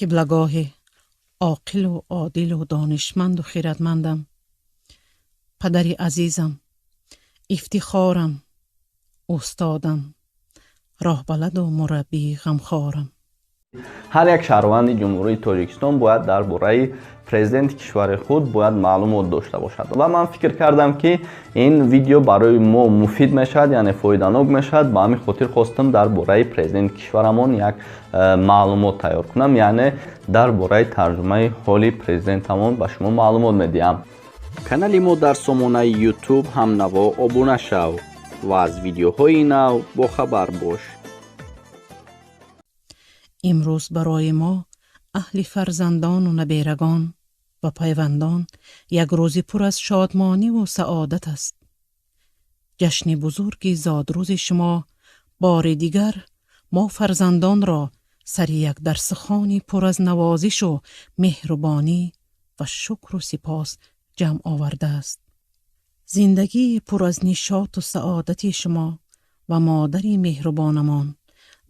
قبلگاه عاقل و عادل و دانشمند و خیرتمندم، پدری عزیزم، افتخارم، استادم، راهبلد و مربی غمخوارم. هر یک شهروند جمهوری تاجیکستان باید درباره پرزیدنت کشور خود باید معلومات داشته باشد و من فکر کردم که این ویدیو برای ما مفید میشد، یعنی فایده‌ناک میشد. با همین خاطر خواستم درباره پرزیدنت کشورمان یک معلومات تیار کنم، یعنی درباره ترجمه حالی پرزیدنتمان به شما معلومات میدیم. کانال ما در سامانه یوتیوب هم نوا ابونه شو و از ویدیوهای نو با خبر باش. امروز برای ما اهل فرزندان و نبیرگان و پیوندان یک روز پر از شادمانی و سعادت است. جشن بزرگ زادروز شما بار دیگر ما فرزندان را سر یک درسخوانی پر از نوازش و مهربانی و شکر و سپاس جمع آورده است. زندگی پر از نشاط و سعادت شما و مادر مهربانمان،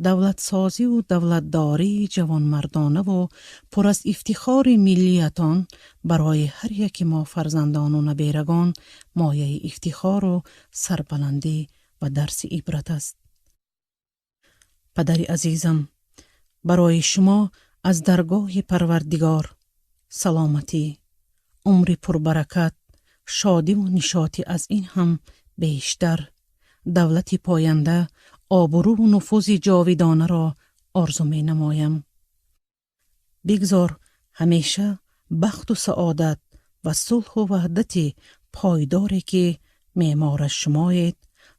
دولت سازی و دولتداری جوان مردانه و پر از افتخار ملیتان برای هر یک ما فرزندان و نبیرگان مایه افتخار و سربلندی و درس عبرت است. پدر عزیزم، برای شما از درگاه پروردگار سلامتی، عمر پربرکت، شادی و نشاطی از این هم بیشتر، دولت پاینده، آبرو و نفوذ جاویدانه را آرزو می نمایم. بگذار همیشه بخت و سعادت و صلح و وحدت پایداری که معمارش شمایید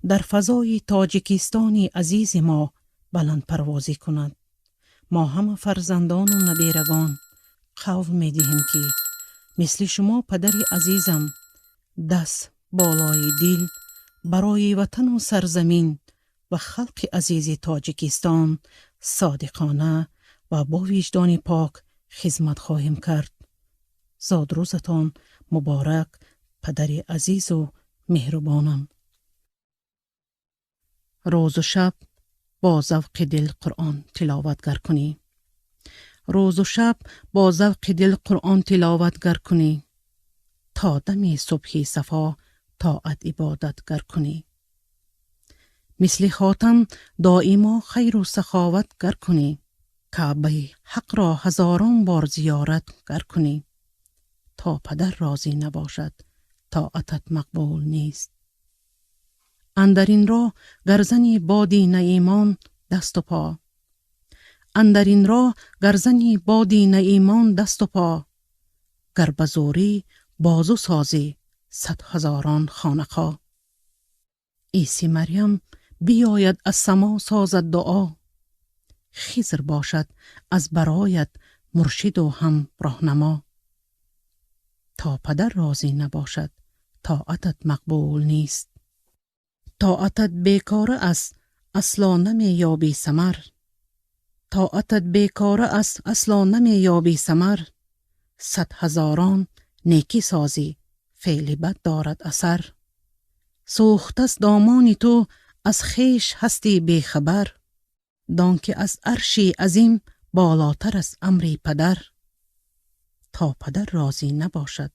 در فضای تاجیکستانی عزیز ما بلند پروازی کند. ما همه فرزندان و نبیرگان قول می دهیم که مثل شما پدر عزیزم دست بالای دل برای وطن و سرزمین و خلق عزیز تاجیکستان صادقانه و با وجدان پاک خدمت خواهیم کرد. زادروزتان مبارک پدر عزیز و مهربانم. روز و شب با ذوق دل قرآن تلاوت گر کنی. روز و شب با ذوق دل قرآن تلاوت گر کنی. تا دم صبح صفا طاعت عبادت گر کنی. مثل خاتم دائما خیر و سخاوت گر کنی. کعبه حق را هزاران بار زیارت گر کنی. تا پدر راضی نباشد طاعتت مقبول نیست. اندرین را گرزنی بادی ایمان دست و پا. اندرین را گرزنی بادی ایمان دست و پا. گر بزوری بازو سازی 100 هزاران خانقا. عیسی مریم بیاید از سما سازد دعا. خضر باشد از برایت مرشد و هم راهنما. تا پدر راضی نباشد طاعتت مقبول نیست. طاعتت بیکاره است اصلا نمی یابی ثمر. طاعتت بیکاره است اصلا نمی یابی ثمر. 100 هزاران نیکی سازی فعل بد دارد اثر. سوخت است دامان تو از خیش هستی بیخبر. دان که از عرشی عظیم بالاتر است امری پدر. تا پدر راضی نباشد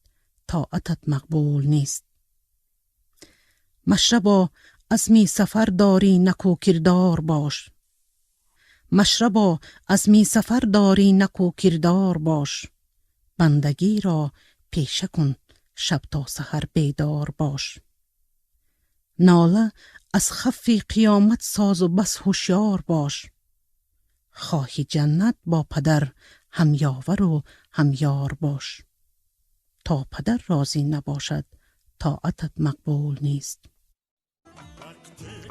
طاعتت مقبول نیست. مشربا از می سفر داری نکو کردار باش. مشربا از می سفر داری نکو کردار باش. بندگی را پیشه کن شب تا سحر بیدار باش. ناله از خف قیامت ساز و بس هوشیار باش. خواهی جنت با پدر هم یاور و هم یار باش. تا پدر راضی نباشد طاعتت مقبول نیست.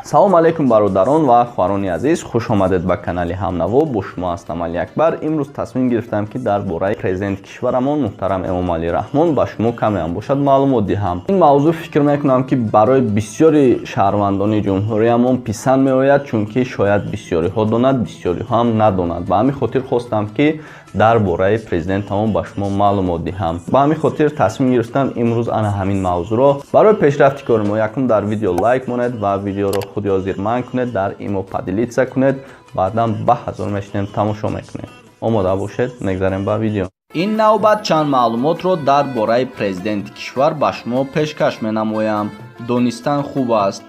سلام علیکم برادران و خواهران عزیز، خوش آمدید به کانال همنوا. با شما هستم علی اکبر. امروز تصمیم گرفتم که درباره پرزیدنت کشورمان محترم امام علی رحمان به شما کمی هم باشد معلومات دهم. این موضوع فکر میکنم که برای بسیاری شهروندان جمهوریمان پسند میآید، چون که شاید بسیاری ها داند بسیاری ها هم نداند. به همین خاطر خواستم که درباره پرزیدنتمان به شما معلومات دهم. به همین خاطر تصمیم گرفتم امروز انا همین موضوع را برای پیشرفت کار ما یکم در ویدیو لایک مونید و ویدیو را خود زیر من کنید، در ایمو پدیلیتسا کنید، بعدم به حضور میشنیم تماشا میکنید. омода бошед, мегзарем ба видео. ин навбат чанд маълумотро дар бораи президенти кишвар ба шумо пешкаш менамоям. донистан хуб аст.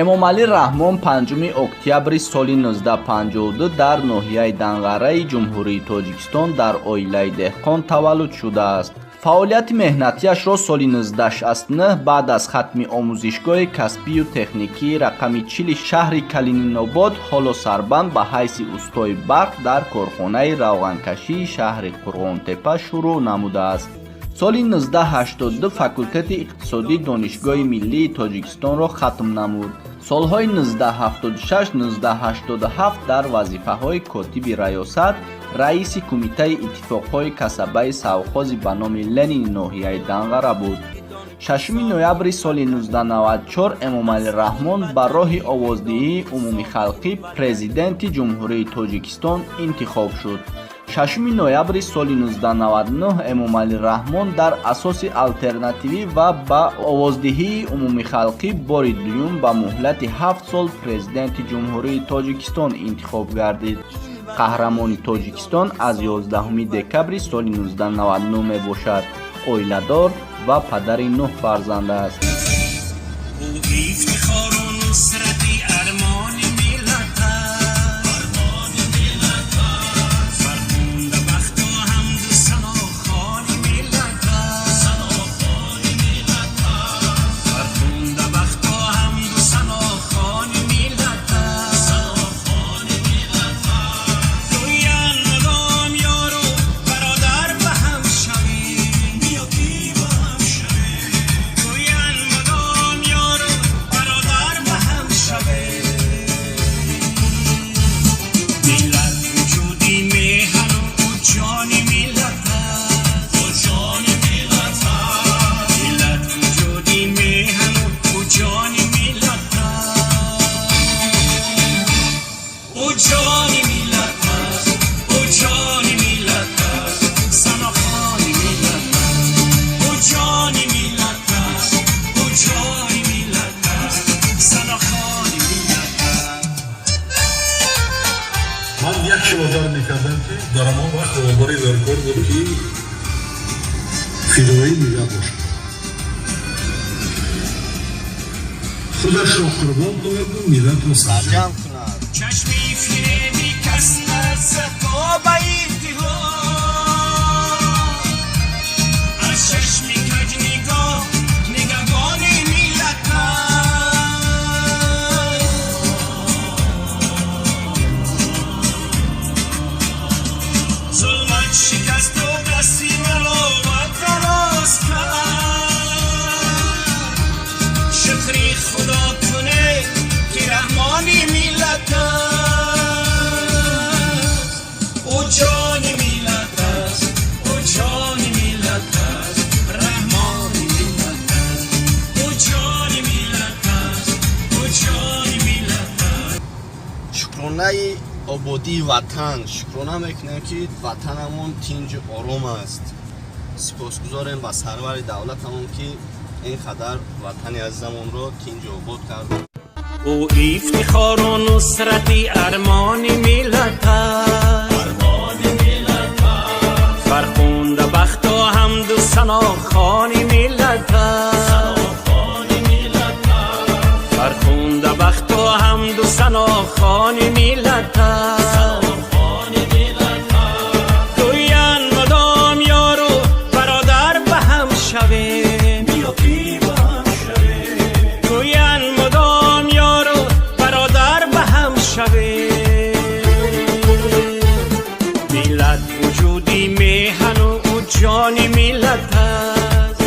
эмомалӣ раҳмон 5 октябри соли 1952 дар ноҳияи Данғараи ҷумҳурии Тоҷикистон дар оилаи деҳқон таваллуд шудааст. фаъолияти меҳнатиашро соли 1969 баъд аз хатми омӯзишгоҳи касбию техникии рақами 40 шаҳри Калининобод ҳоло сарбанд ба ҳайси устои барқ дар корхонаи равғанкашии шаҳри Қурғонтепа шурӯъ намудааст. соли 1982 факултети иқтисодӣ донишгоҳи миллии Тоҷикистонро хатм намуд. солҳои 1976-1987 дар вазифаҳои котиби раёсат, раиси кумитаи иттифоқҳои касабаи совхози ба номи Ленини ноҳияи Данғара буд. 6 ноябри соли 1994 Эмомалӣ Раҳмон ба роҳи овоздиҳии умумихалқӣ президенти ҷумҳурии Тоҷикистон интихоб шуд. 6 ноябри соли 1999 Эмомалӣ Раҳмон дар асоси алтернативӣ ва ба овоздиҳии умумихалқӣ бори дуюм ба муҳлати 7 сол президенти ҷумҳурии Тоҷикистон интихоб гардид. қаҳрамони Тоҷикистон аз 11 декабри соли 1999 мебошад. оиладор ва падари 9 фарзанд аст. وادار میکردم که در همان وقت روابری در کار بود که فدایی ملت باشد. خودش را قربان کند و ملت را سرجم کند. چشمی فریبی کس نرسد تا به اتحاد، از چشمی کج نگاه نگهبان ملت ظلمت شکست و دستی ملاوت دراز کرد. شکری خدا کنه که رحمانی ملت است، او جان ملت است، او جان ملت است، رحمانی ملت است، او جان ملت است، او جان ملت است. شکرانه آبادی وطن، شکرانه میکنیم که وطنمون تنج و آرام است. سپاسگزاریم با سرور دولتمون که این قدر وطن عزیزمون رو تنج و آباد کرد. او افتخار و نصرت ارمان ملت است، فرخنده بخت و حمد و ثنا خوان ملت است، فرخنده بخت و حمد و ثنا خوان ملت است. گویند مدام یار و برادر به هم شویم، گویند مدام یار و برادر به هم شویم. ملت وجودی میهن و جان ملت است،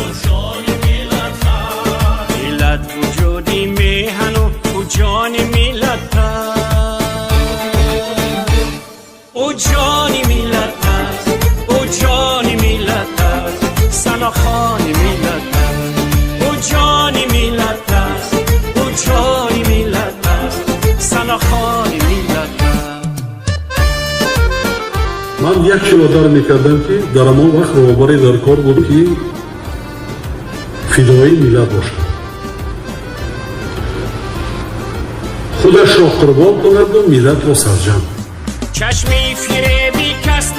ملت وجودی میهن و جان ملت است، او جان ملت است، او جان ملت است، سناخان ملت است، او جان ملت است، او جان ملت است، سناخان ملت است. من یک کیلو دار میکردم که در همان وقت روابری در کار بود که فدایی ملت باشد. خودش را قربان کند و ملت را سرجم. چشمی فریبی کس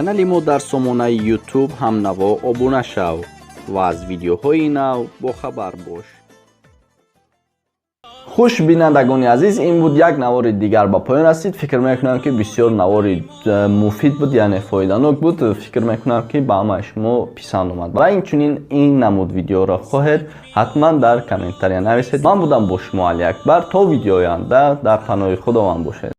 канали мо дар сомонаи YouTube ҳамнаво обуна шав ва аз видеоҳои нав бохабар бош. хуш бинандагони азиз, ин буд як навори дигар ба поён расид. Фикр мекунам ки бисёр навори муфид буд, яъне фоиданок буд. Фикр мекунам ки ба ҳамаи шумо писанд омад. Барои инчунин ин намуд видеоро хоҳед ҳатман дар комментария нависед. Ман будам бо шумо Али Акбар. То видеои оянда дар паноҳи худованд бошед.